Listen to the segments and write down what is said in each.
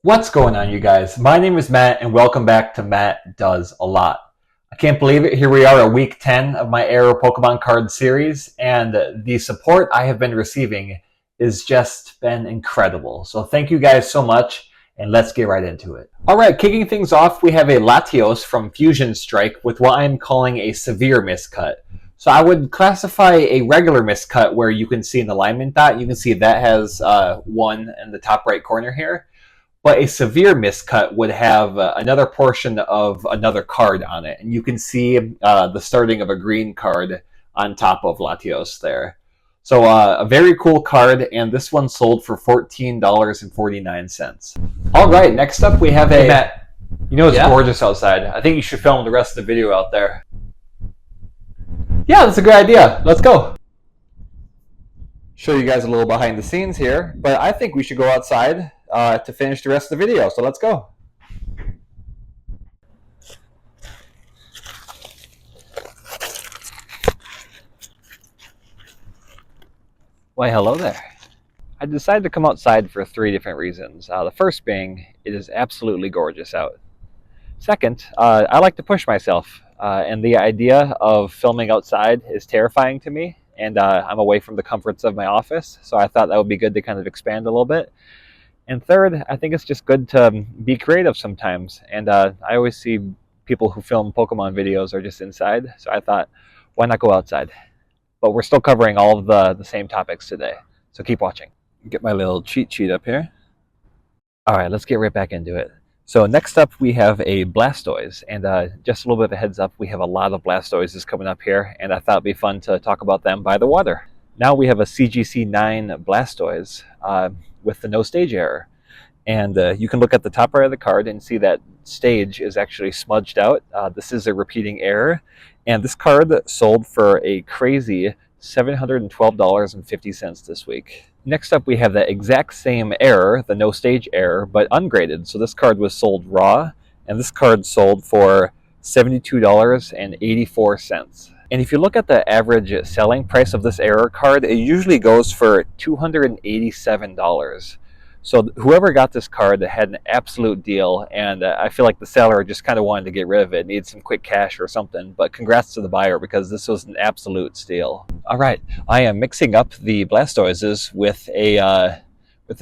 What's going on, you guys? My name is Matt, and welcome back to Matt Does a Lot. I can't believe it. Here we are at week 10 of my Arrow Pokemon card series, and the support I have been receiving has just been incredible. So thank you guys so much, and let's get right into it. All right, kicking things off, we have a Latios from Fusion Strike with what I'm calling a severe miscut. So I would classify a regular miscut where you can see an alignment dot. You can see that has one in the top right corner here. But a severe miscut would have another portion of another card on it. And you can see the starting of a green card on top of Latios there. So a very cool card, and this one sold for $14.49. All right, next up we have a... Hey, Matt, you know it's gorgeous outside. I think you should film the rest of the video out there. Yeah, that's a good idea. Let's go. Show you guys a little behind the scenes here, but I think we should go outside to finish the rest of the video, so let's go. Why, hello there. I decided to come outside for three different reasons. The first being, it is absolutely gorgeous out. Second, I like to push myself, and the idea of filming outside is terrifying to me, and I'm away from the comforts of my office, so I thought that would be good to kind of expand a little bit. And third, I think it's just good to be creative sometimes. And I always see people who film Pokemon videos are just inside. So I thought, why not go outside? But we're still covering all of the same topics today. So keep watching. Get my little cheat sheet up here. All right, let's get right back into it. So next up, we have a Blastoise. And just a little bit of a heads up, we have a lot of Blastoises coming up here. And I thought it'd be fun to talk about them by the water. Now we have a CGC 9 Blastoise with the no stage error. And you can look at the top right of the card and see that stage is actually smudged out. This is a repeating error. And this card sold for a crazy $712.50 this week. Next up, we have that exact same error, the no stage error, but ungraded. So this card was sold raw, and this card sold for $72.84. And if you look at the average selling price of this error card, it usually goes for $287. So whoever got this card had an absolute deal, and I feel like the seller just kind of wanted to get rid of it, needed some quick cash or something. But congrats to the buyer, because this was an absolute steal. All right, I am mixing up the Blastoises with a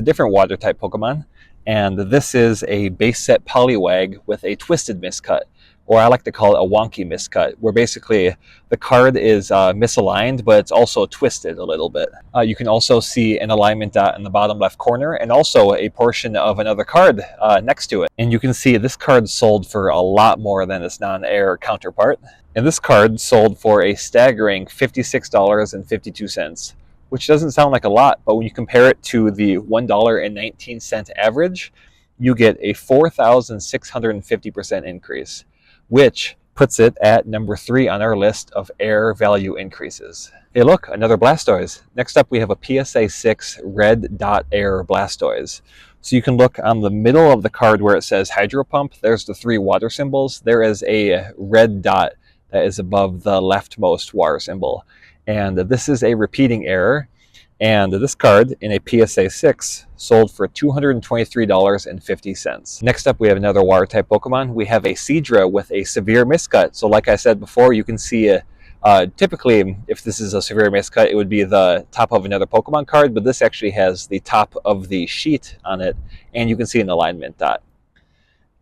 different water type Pokemon, and this is a base set Poliwag with a twisted miscut. Or I like to call it a wonky miscut, where basically the card is misaligned, but it's also twisted a little bit. You can also see an alignment dot in the bottom left corner, and also a portion of another card next to it. And you can see this card sold for a lot more than its non-error counterpart. And this card sold for a staggering $56.52, which doesn't sound like a lot, but when you compare it to the $1.19 average, you get a 4,650% increase, which puts it at number 3 on our list of error value increases. Hey look, another Blastoise. Next up we have a PSA 6 red dot error Blastoise. So you can look on the middle of the card where it says Hydro Pump, there's the 3 water symbols. There is a red dot that is above the leftmost water symbol. And this is a repeating error. And this card in a PSA 6 sold for $223.50. Next up, we have another water type Pokemon. We have a Seadra with a severe miscut. So like I said before, you can see typically if this is a severe miscut, it would be the top of another Pokemon card, but this actually has the top of the sheet on it, and you can see an alignment dot.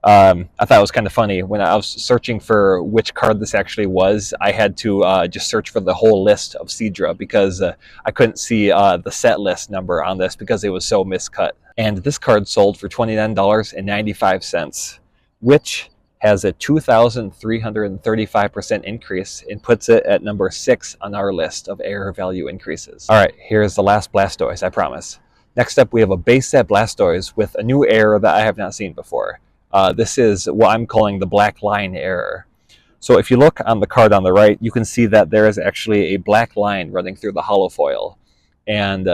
I thought it was kind of funny when I was searching for which card this actually was. I had to just search for the whole list of Seadra, because I couldn't see the set list number on this because it was so miscut. And this card sold for $29.95, which has a 2,335% increase and puts it at number 6 on our list of error value increases. All right, here's the last Blastoise, I promise. Next up, we have a base set Blastoise with a new error that I have not seen before. This is what I'm calling the black line error. So if you look on the card on the right, you can see that there is actually a black line running through the hollow foil. And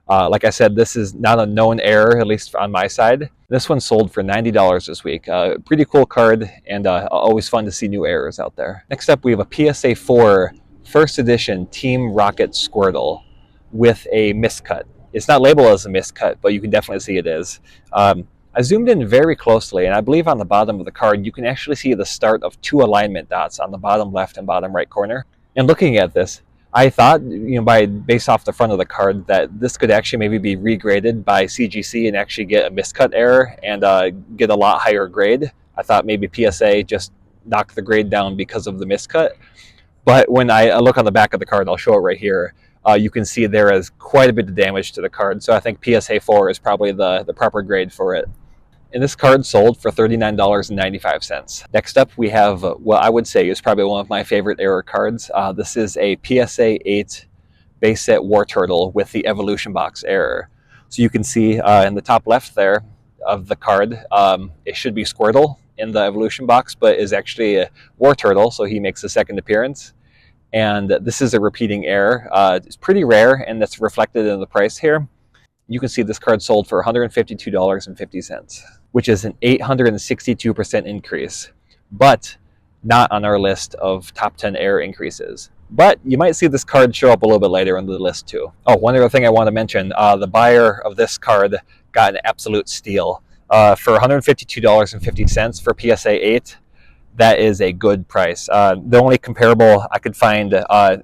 like I said, this is not a known error, at least on my side. This one sold for $90 this week. Pretty cool card, and always fun to see new errors out there. Next up, we have a PSA 4 first edition Team Rocket Squirtle with a miscut. It's not labeled as a miscut, but you can definitely see it is. I I zoomed in very closely, and I believe on the bottom of the card you can actually see the start of two alignment dots on the bottom left and bottom right corner. And looking at this, I thought, based off the front of the card, that this could actually maybe be regraded by CGC and actually get a miscut error and get a lot higher grade. I thought maybe PSA just knocked the grade down because of the miscut. But when I look on the back of the card, I'll show it right here, you can see there is quite a bit of damage to the card. So I think PSA 4 is probably the proper grade for it. And this card sold for $39.95. Next up, we have what I would say is probably one of my favorite error cards. This is a PSA 8 base set War Turtle with the Evolution Box error. So you can see in the top left there of the card, it should be Squirtle in the Evolution Box, but is actually a War Turtle, so he makes a second appearance. And this is a repeating error. It's pretty rare, and that's reflected in the price here. You can see this card sold for $152.50, which is an 862% increase, but not on our list of top 10 error increases. But you might see this card show up a little bit later on the list too. Oh, one other thing I want to mention, the buyer of this card got an absolute steal. For $152.50 for PSA 8, that is a good price. The only comparable I could find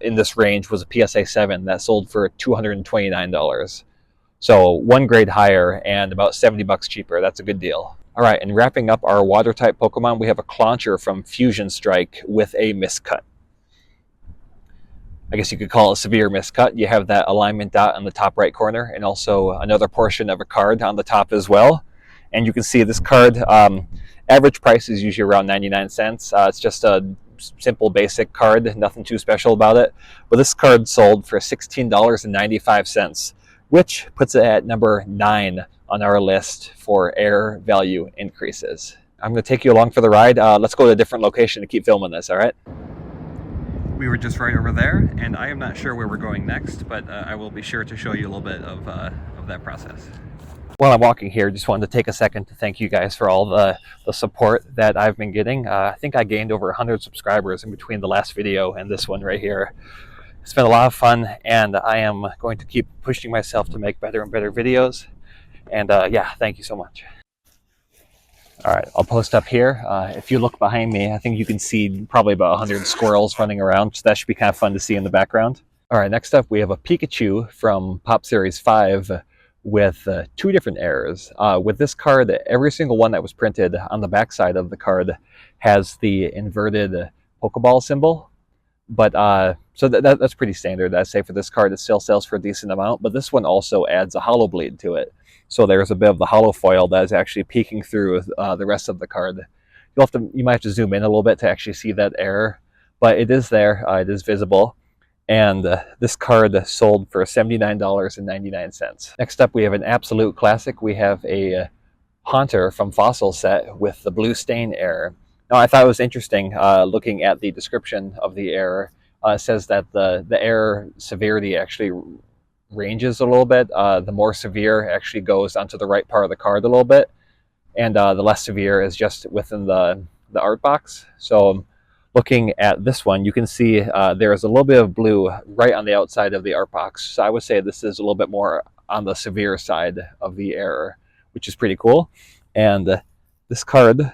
in this range was a PSA 7 that sold for $229. So one grade higher and about 70 bucks cheaper. That's a good deal. All right, and wrapping up our water type Pokemon, we have a Clauncher from Fusion Strike with a miscut. I guess you could call it a severe miscut. You have that alignment dot on the top right corner and also another portion of a card on the top as well. And you can see this card, average price is usually around 99 cents. It's just a simple basic card, nothing too special about it. But this card sold for $16.95, which puts it at number 9 on our list for error value increases. I'm going to take you along for the ride. Let's go to a different location to keep filming this, all right? We were just right over there, and I am not sure where we're going next, but I will be sure to show you a little bit of that process. While I'm walking here, just wanted to take a second to thank you guys for all the support that I've been getting. I think I gained over 100 subscribers in between the last video and this one right here. It's been a lot of fun, and I am going to keep pushing myself to make better and better videos. And yeah, thank you so much. All right, I'll post up here. If you look behind me, I think you can see probably about 100 squirrels running around, so that should be kind of fun to see in the background. All right, next up we have a Pikachu from Pop Series 5 with 2 different errors. With this card, every single one that was printed on the back side of the card has the inverted Pokeball symbol. But so that's pretty standard. I'd say for this card, it still sells for a decent amount, but this one also adds a hollow bleed to it. So there's a bit of the hollow foil that is actually peeking through the rest of the card. You might have to zoom in a little bit to actually see that error, but it is there. It is visible. And this card sold for $79.99. Next up, we have an absolute classic. We have a Haunter from Fossil set with the blue stain error. Now, I thought it was interesting looking at the description of the error. It says that the error severity actually ranges a little bit. The more severe actually goes onto the right part of the card a little bit, and the less severe is just within the art box. So looking at this one, you can see there is a little bit of blue right on the outside of the art box. So I would say this is a little bit more on the severe side of the error, which is pretty cool. And this card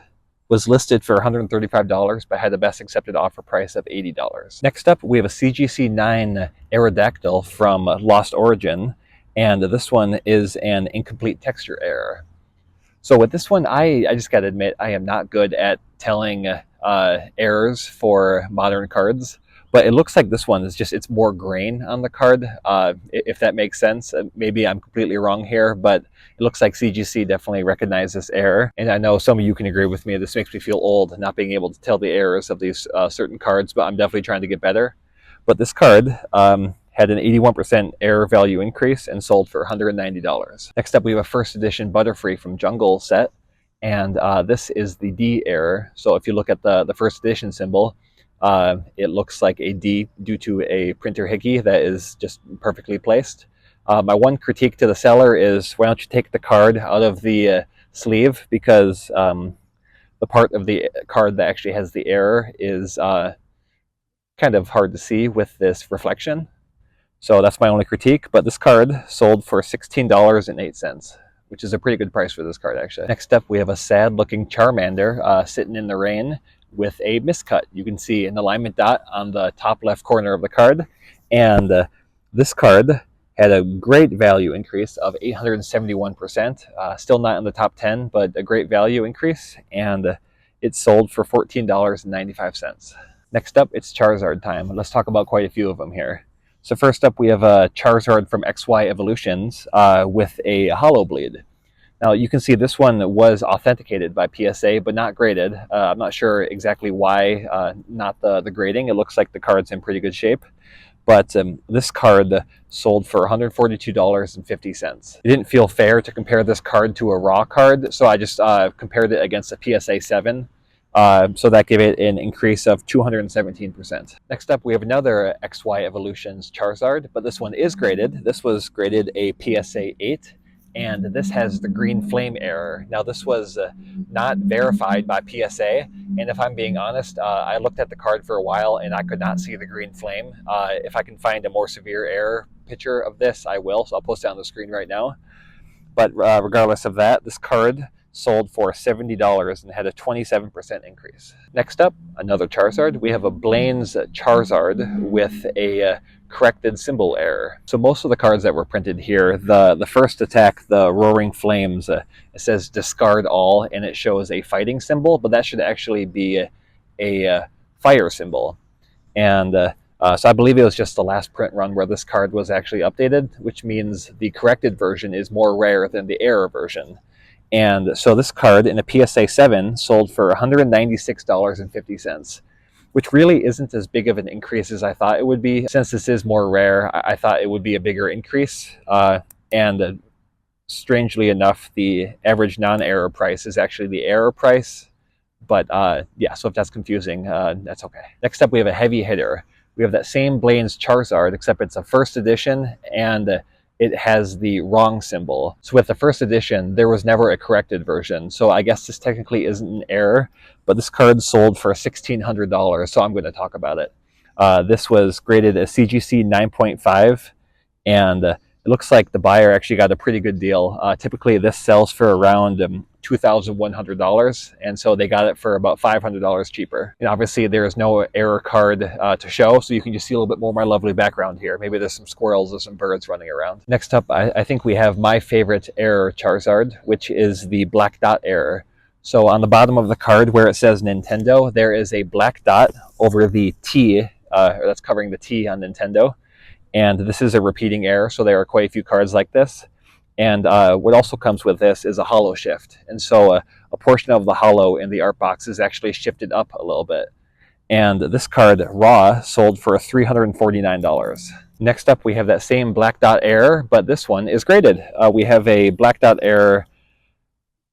was listed for $135, but had the best accepted offer price of $80. Next up, we have a CGC 9 Aerodactyl from Lost Origin, and this one is an incomplete texture error. So with this one, I just gotta admit, I am not good at telling errors for modern cards, but it looks like this one is just, it's more grain on the card, if that makes sense. Maybe I'm completely wrong here, but it looks like CGC definitely recognized this error. And I know some of you can agree with me. This makes me feel old, not being able to tell the errors of these certain cards, but I'm definitely trying to get better. But this card had an 81% error value increase and sold for $190. Next up, we have a first edition Butterfree from Jungle set. And this is the D error. So if you look at the first edition symbol, it looks like a D due to a printer hickey that is just perfectly placed. My one critique to the seller is, why don't you take the card out of the sleeve, because the part of the card that actually has the error is kind of hard to see with this reflection. So that's my only critique, but this card sold for $16.08. which is a pretty good price for this card, actually. Next up, we have a sad-looking Charmander sitting in the rain with a miscut. You can see an alignment dot on the top left corner of the card. And this card had a great value increase of 871%. Still not in the top 10, but a great value increase. And it sold for $14.95. Next up, it's Charizard time. Let's talk about quite a few of them here. So first up, we have a Charizard from XY Evolutions with a Hollow Bleed. Now you can see this one was authenticated by PSA, but not graded. I'm not sure exactly why not the grading. It looks like the card's in pretty good shape. But this card sold for $142.50. It didn't feel fair to compare this card to a raw card, so I just compared it against a PSA 7. So that gave it an increase of 217%. Next up, we have another XY Evolutions Charizard, but this one is graded. This was graded a PSA 8, and this has the green flame error. Now, this was not verified by PSA, and if I'm being honest, I looked at the card for a while and I could not see the green flame. If I can find a more severe error picture of this, I will, so I'll post it on the screen right now. But regardless of that, this card sold for $70 and had a 27% increase. Next up, another Charizard. We have a Blaine's Charizard with a corrected symbol error. So most of the cards that were printed here, the first attack, the Roaring Flames, it says discard all, and it shows a fighting symbol, but that should actually be a fire symbol. And so I believe it was just the last print run where this card was actually updated, which means the corrected version is more rare than the error version. And so this card in a PSA 7 sold for $196.50, which really isn't as big of an increase as I thought it would be. Since this is more rare, I thought it would be a bigger increase. And strangely enough, the average non-error price is actually the error price. But yeah, so if that's confusing, that's okay. Next up, we have a heavy hitter. We have that same Blaine's Charizard, except it's a first edition, and it has the wrong symbol. So with the first edition, there was never a corrected version. So I guess this technically isn't an error, but this card sold for $1,600, so I'm going to talk about it. This was graded a CGC 9.5, and it looks like the buyer actually got a pretty good deal. Typically, this sells for around $2,100, and so they got it for about $500 cheaper. And obviously, there is no error card to show, so you can just see a little bit more of my lovely background here. Maybe there's some squirrels or some birds running around. Next up, I think we have my favorite error Charizard, which is the black dot error. So on the bottom of the card where it says Nintendo, there is a black dot over the T, or that's covering the T on Nintendo. And this is a repeating error, so there are quite a few cards like this. And what also comes with this is a hollow shift. And so a portion of the hollow in the art box is actually shifted up a little bit. And this card, raw, sold for $349. Next up, we have that same black dot error, but this one is graded. We have a black dot error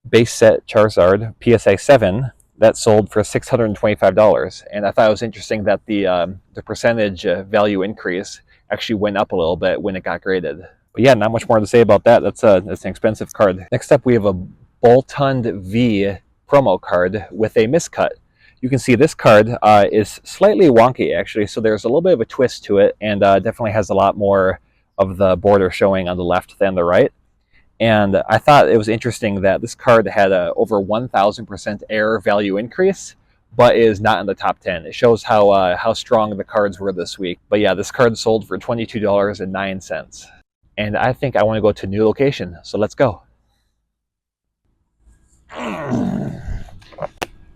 base set Charizard, PSA 7, that sold for $625. And I thought it was interesting that the percentage value increase actually went up a little bit when it got graded. But yeah, not much more to say about that. That's an expensive card. Next up, we have a Boltund V promo card with a miscut. You can see this card is slightly wonky, actually, so there's a little bit of a twist to it, and definitely has a lot more of the border showing on the left than the right. And I thought it was interesting that this card had a over 1,000% error value increase, but is not in the top 10. It shows how strong the cards were this week. But yeah, this card sold for $22.09. And I think I want to go to a new location, so let's go.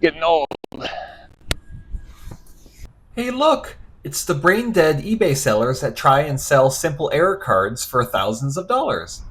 Getting old. Hey look, it's the brain-dead eBay sellers that try and sell simple error cards for thousands of dollars.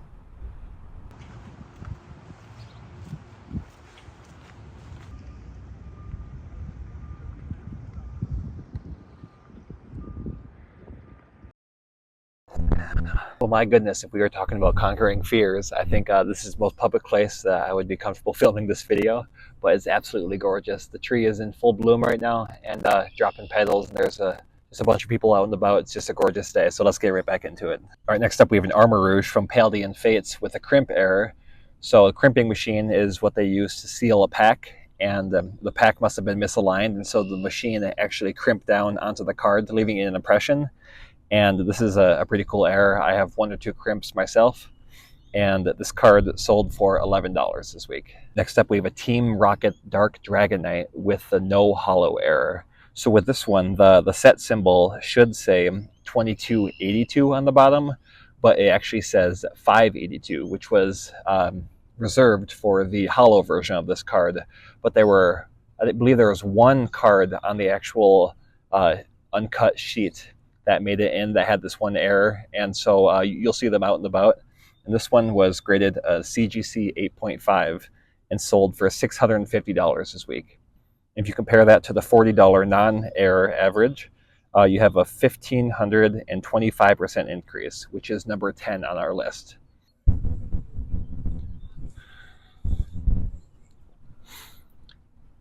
Well, my goodness, if we were talking about conquering fears, I think this is the most public place that I would be comfortable filming this video, but it's absolutely gorgeous. The tree is in full bloom right now and dropping petals, and there's just a bunch of people out and about. It's just a gorgeous day, so let's get right back into it. All right, next up we have an Armor Rouge from Paldean Fates with a crimp error. So a crimping machine is what they use to seal a pack, and the pack must have been misaligned, and so the machine actually crimped down onto the card, leaving it an impression. And this is a pretty cool error. I have 1 or 2 crimps myself. and this card sold for $11 this week. Next up, we have a Team Rocket Dark Dragonite with the no hollow error. So with this one, the set symbol should say 2282 on the bottom, but it actually says 582, which was reserved for the hollow version of this card. But I believe there was one card on the actual uncut sheet that made it in that had this one error, and so you'll see them out and about. And this one was graded a CGC 8.5 and sold for $650 this week. If you compare that to the $40 non-error average, you have a 1,525% increase, which is number 10 on our list.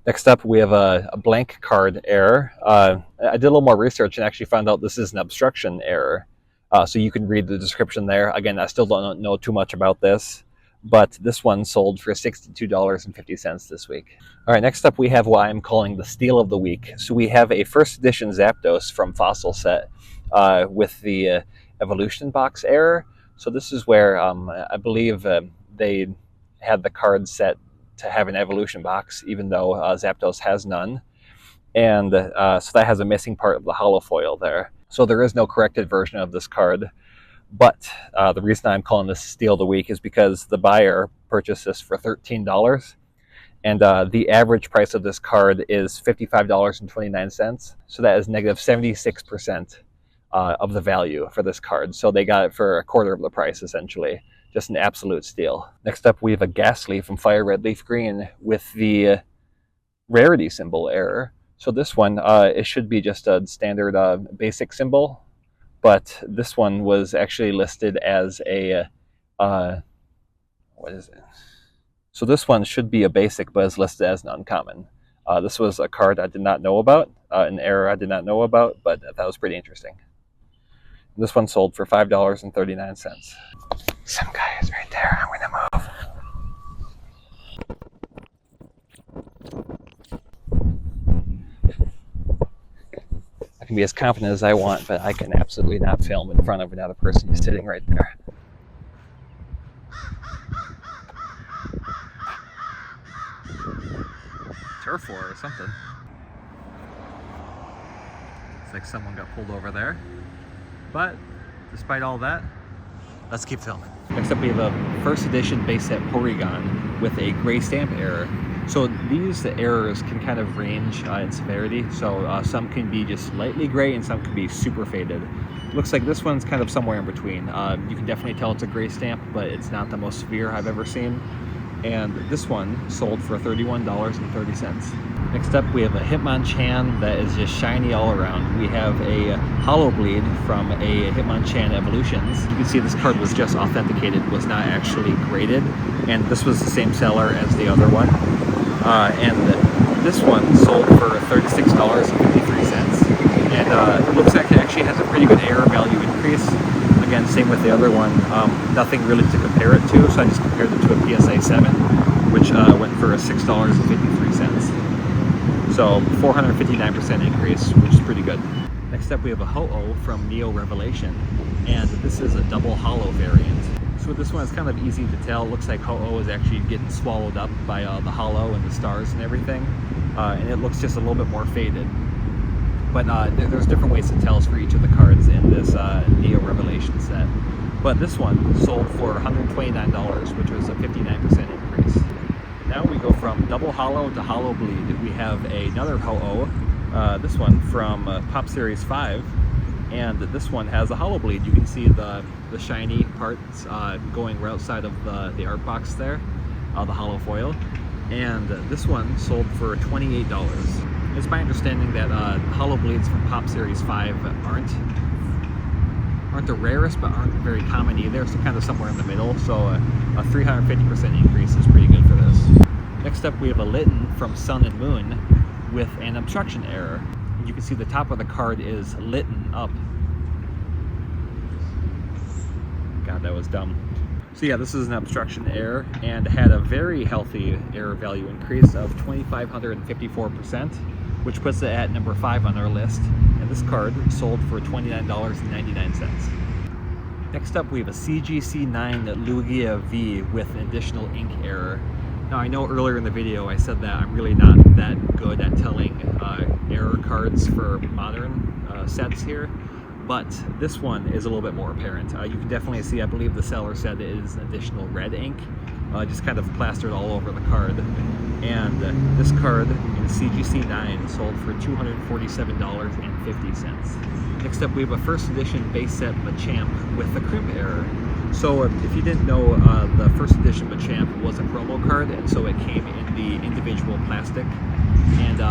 Next up, we have a blank card error. I did a little more research and actually found out this is an obstruction error. So you can read the description there. Again, I still don't know too much about this, but this one sold for $62.50 this week. All right, next up we have what I'm calling the steal of the week. So we have a first edition Zapdos from Fossil Set with the evolution box error. So this is where I believe they had the card set to have an evolution box, even though Zapdos has none. And so that has a missing part of the hollow foil there. So there is no corrected version of this card. But the reason I'm calling this steal of the week is because the buyer purchased this for $13. And the average price of this card is $55.29. So that is negative 76% of the value for this card. So they got it for a quarter of the price, essentially. Just an absolute steal. Next up, we have a Ghastly from Fire Red Leaf Green with the rarity symbol error. So this one, it should be just a standard basic symbol, but this one was actually listed as a, what is it? So this one should be a basic, but is listed as an uncommon. This was a card I did not know about, an error I did not know about, but that was pretty interesting. This one sold for $5.39. Some guy is right there. I'm going to move. I can be as confident as I want, but I can absolutely not film in front of another person who's sitting right there. Turf war or something. It's like someone got pulled over there. But despite all that, let's keep filming. Next up, we have a first edition base set Porygon with a gray stamp error. So these errors can kind of range in severity. So some can be just lightly gray and some can be super faded. Looks like this one's kind of somewhere in between. You can definitely tell it's a gray stamp, but it's not the most severe I've ever seen. And this one sold for $31.30. Next up, we have a Hitmonchan that is just shiny all around. We have a Hollow Bleed from a Hitmonchan Evolutions. You can see this card was just authenticated, was not actually graded, and this was the same seller as the other one. And this one sold for $36.53. And it looks like it actually has a pretty good error value increase. Again, same with the other one. Nothing really to compare it to, so I just compared it to a PSA 7, which went for $6.53. So 459% increase, which is pretty good. Next up, we have a Ho-Oh from Neo Revelation, and this is a double hollow variant. So this one is kind of easy to tell. It looks like Ho-Oh is actually getting swallowed up by the hollow and the stars and everything, and it looks just a little bit more faded. But there's different ways to tell for each of the cards in this Neo Revelation set. But this one sold for $129, which was a 59% increase. Now we go from double hollow to hollow bleed. We have another Ho-Oh, this one from Pop Series 5, and this one has a hollow bleed. You can see the shiny parts going right outside of the art box there, the hollow foil. And this one sold for $28. It's my understanding that hollow bleeds from Pop Series 5 aren't the rarest, but aren't very common either, so kind of somewhere in the middle. So a 350% increase is pretty good for this. Next up, we have a Litten from Sun and Moon with an obstruction error. You can see the top of the card is Litten up. God, that was dumb. So yeah, this is an obstruction error and had a very healthy error value increase of 2,554%, which puts it at number 5 on our list. And this card sold for $29.99. Next up, we have a CGC9 Lugia V with an additional ink error. Now, I know earlier in the video I said that I'm really not that good at telling error cards for modern sets here, but this one is a little bit more apparent. You can definitely see, I believe the seller said it is an additional red ink, just kind of plastered all over the card. And this card in CGC9 sold for $247.50. Next up, we have a first edition base set Machamp with a crimp error. So if you didn't know, the first edition Machamp was a promo card, and so it came in the individual plastic. And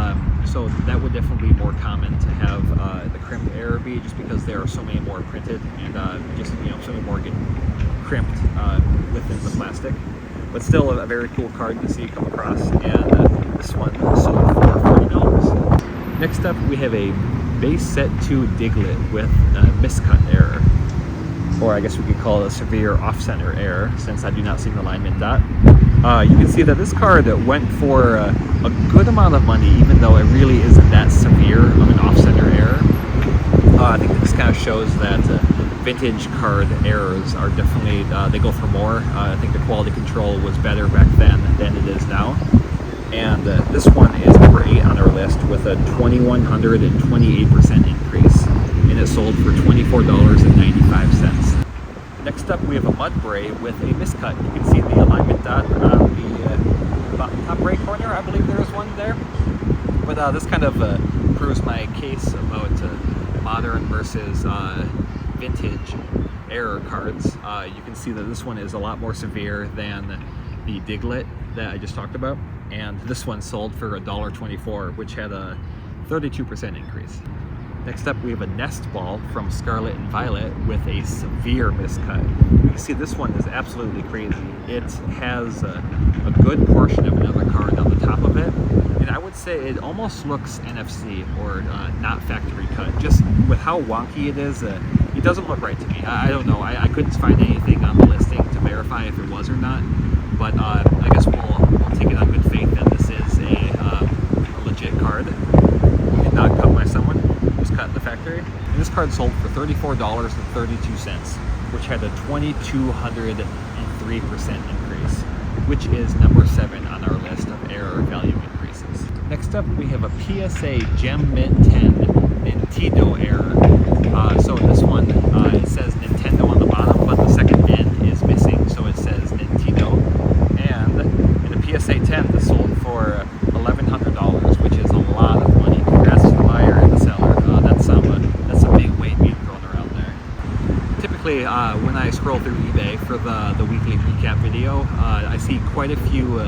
so that would definitely be more common to have the crimp error be, just because there are so many more printed, and just, you know, so many more get crimped within the plastic. But still a very cool card to see come across, and this one sold for $40. Next up, we have a base set 2 Diglett with a miscut error, or I guess we could call it a severe off-center error, since I do not see an alignment dot. You can see that this card went for a good amount of money, even though it really isn't that severe of an off-center error. I think this kind of shows that vintage card errors are definitely, they go for more. I think the quality control was better back then than it is now. And this one is number 8 on our list with a 2,128% increase, and it sold for $24.95. Next up, we have a Mudbray with a miscut. You can see the alignment dot on the top right corner. I believe there is one there. But this kind of proves my case about modern versus vintage error cards. You can see that this one is a lot more severe than the Diglett that I just talked about, and this one sold for $1.24, which had a 32% increase. Next up, we have a Nest Ball from Scarlet and Violet with a severe miscut. You can see this one is absolutely crazy. It has a good portion of another card on the top of it, and I would say it almost looks NFC or not factory cut. Just with how wonky it is, it doesn't look right to me. I don't know. I couldn't find anything on the listing to verify if it was or not, but I guess we'll take it on good faith that this is a legit card and not cut by someone. It was cut in the factory. And this card sold for $34.32, which had a 2,203% increase, which is number 7 on our list of error value increases. Next up, we have a PSA Gem Mint 10 Nintendo error. So this one, it says Nintendo on the bottom, but the second N is missing, so it says Nintendo. And in a PSA 10, this sold for $1,100, which is a lot of money. Congrats to the buyer and the seller. That's some big weight being thrown around there. Typically, when I scroll through eBay for the weekly recap video, I see quite a few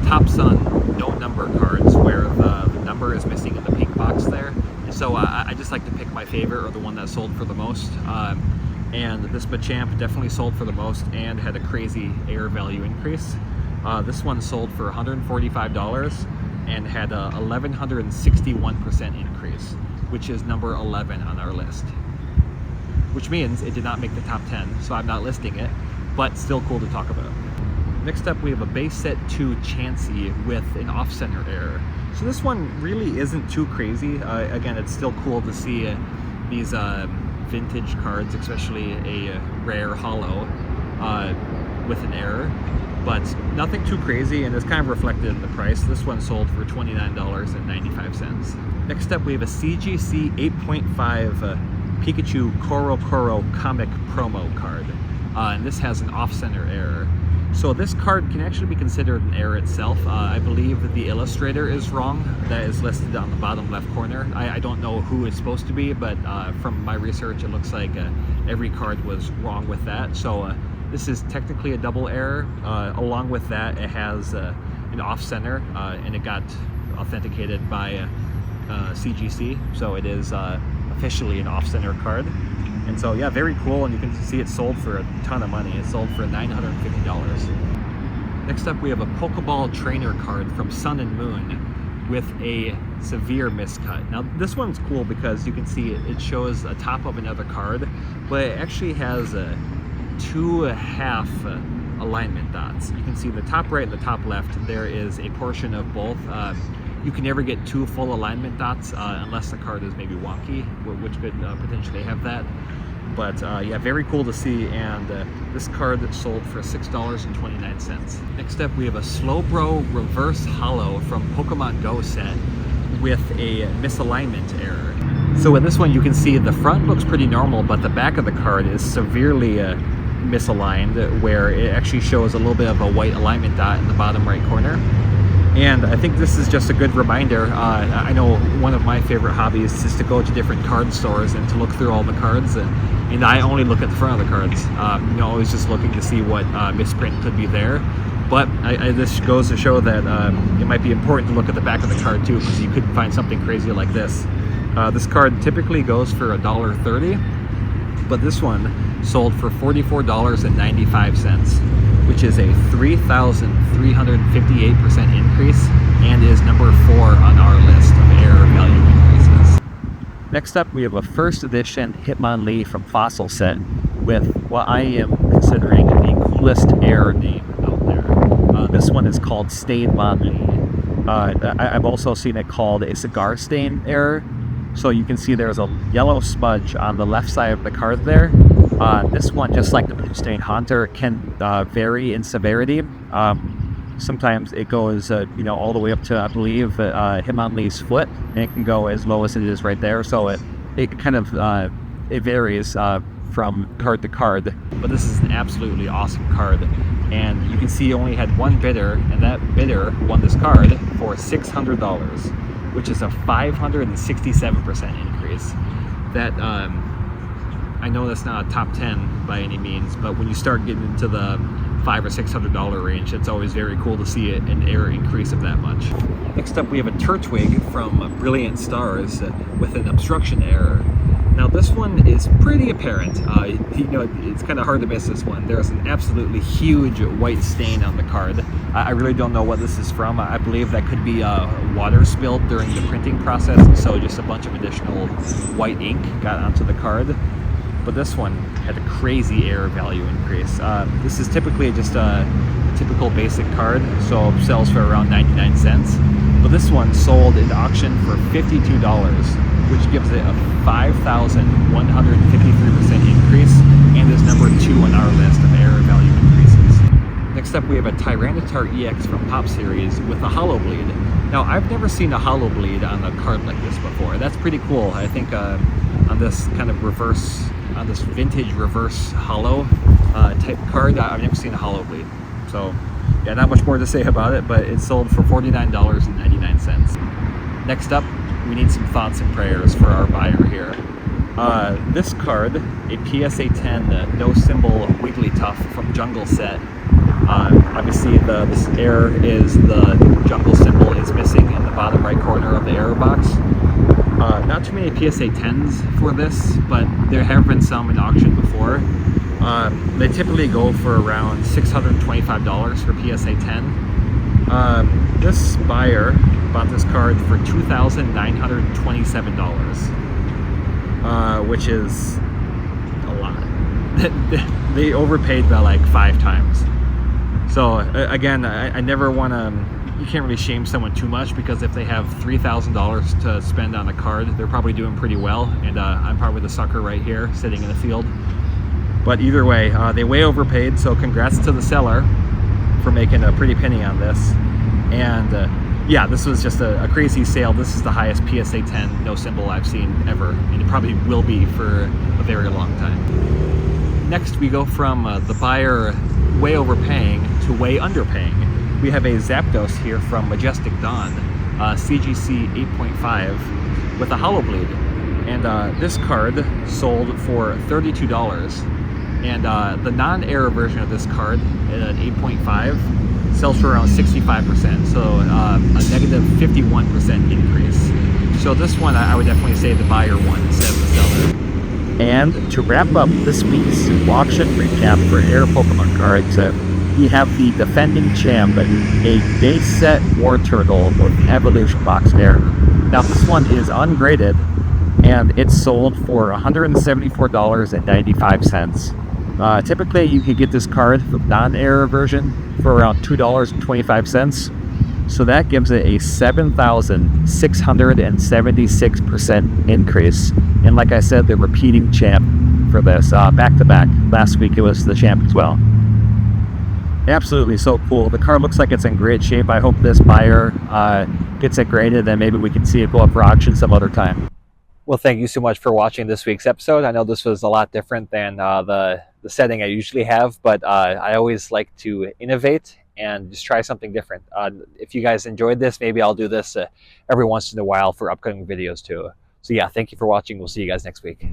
Tops on no number cards where the number is missing in the pink box there. And so I just like to pick my favorite, or the one that sold for the most. And this Machamp definitely sold for the most and had a crazy error value increase. This one sold for $145 and had a 1,161% increase, which is number 11 on our list. Which means it did not make the top 10, so I'm not listing it, but still cool to talk about. Next up, we have a base set 2 Chansey with an off-center error. So this one really isn't too crazy. Again, it's still cool to see these vintage cards, especially a rare holo, with an error, but nothing too crazy, and it's kind of reflected in the price. This one sold for $29.95. Next up, we have a CGC 8.5 Pikachu Koro comic promo card, and this has an off-center error. So this card can actually be considered an error itself. I believe the illustrator is wrong. That is listed on the bottom left corner. I don't know who it's supposed to be, but from my research, it looks like every card was wrong with that. So this is technically a double error. Along with that, it has an off-center, and it got authenticated by CGC. So it is officially an off-center card. And so, yeah, very cool, and you can see it sold for a ton of money. It sold for $950. Next up, we have a Pokeball trainer card from Sun and Moon with a severe miscut. Now, this one's cool because you can see it shows a top of another card, but it actually has 2 half alignment dots. You can see the top right and the top left, there is a portion of both. You can never get 2 full alignment dots unless the card is maybe wonky, which could potentially have that. But yeah, very cool to see, and this card sold for $6.29. Next up, we have a Slowbro Reverse Hollow from Pokemon Go set with a misalignment error. So with this one, you can see the front looks pretty normal, but the back of the card is severely misaligned, where it actually shows a little bit of a white alignment dot in the bottom right corner. And I think this is just a good reminder. I know one of my favorite hobbies is to go to different card stores and to look through all the cards, and I only look at the front of the cards, always just looking to see what misprint could be there. But this goes to show that it might be important to look at the back of the card too, because you could find something crazy like this. This card typically goes for $1.30, but this one sold for $44.95, which is a 3,358% increase, and is number 4 on our list of error value increases. Next up, we have a first edition Hitmonlee from Fossil set with what I am considering the coolest error name out there. This one is called Stain Monlee. I've also seen it called a cigar stain error. So you can see there's a yellow smudge on the left side of the card there. This one, just like the Blue Stain Haunter, can vary in severity. Sometimes it goes, all the way up to, I believe, Hitmonlee's foot, and it can go as low as it is right there. So it kind of it varies from card to card. But this is an absolutely awesome card, and you can see you only had one bidder, and that bidder won this card for $600, which is a 567% increase. That I know that's not a top 10 by any means, but when you start getting into the $500 or $600 range, it's always very cool to see an error increase of that much. Next up, we have a Turtwig from Brilliant Stars with an obstruction error. Now this one is pretty apparent. It's kind of hard to miss this one. There's an absolutely huge white stain on the card. I really don't know what this is from. I believe that could be water spilled during the printing process, so just a bunch of additional white ink got onto the card. But this one had a crazy error value increase. This is typically just a typical basic card, so it sells for around 99 cents. But this one sold in auction for $52, which gives it a 5,153% increase, and is number 2 on our list of error value increases. Next up, we have a Tyranitar EX from Pop Series with a hollow bleed. Now, I've never seen a hollow bleed on a card like this before. That's pretty cool. I think on this kind of this vintage reverse hollow type card, I've never seen a hollow bleed. So, yeah, not much more to say about it, but it sold for $49.99. Next up, we need some thoughts and prayers for our buyer here. This card, a PSA 10 no symbol Wigglytuff from Jungle set. Obviously this error is the jungle symbol is missing in the bottom right corner of the error box. Not too many PSA 10s for this, but there have been some in auction before. They typically go for around $625 for PSA 10. This buyer bought this card for $2,927, which is a lot. They overpaid by like 5 times. So again, I never want to, you can't really shame someone too much, because if they have $3,000 to spend on a card, they're probably doing pretty well, and I'm probably the sucker right here sitting in the field. But either way, they way overpaid, so congrats to the seller for making a pretty penny on this. And yeah, this was just a crazy sale. This is the highest PSA 10 no symbol I've seen ever, and it probably will be for a very long time. Next, we go from the buyer way overpaying to way underpaying. We have a Zapdos here from Majestic Dawn, CGC 8.5 with a hollow bleed. And this card sold for $32. And the non-error version of this card, at 8.5, sells for around 65%, so a negative 51% increase. So this one, I would definitely say the buyer won instead of the seller. And to wrap up this week's auction recap for Air Pokemon cards, we have the defending champ, a base set War Turtle with Evolution Box Air. Now this one is ungraded, and it's sold for $174.95. Typically, you can get this card, the non-error version, for around $2.25. So that gives it a 7,676% increase. And like I said, the repeating champ for this, back to back. Last week it was the champ as well. Absolutely so cool. The car looks like it's in great shape. I hope this buyer gets it graded, then maybe we can see it go up for auction some other time. Well, thank you so much for watching this week's episode. I know this was a lot different than the setting I usually have, but I always like to innovate and just try something different. If you guys enjoyed this, maybe I'll do this every once in a while for upcoming videos too. So yeah, thank you for watching. We'll see you guys next week.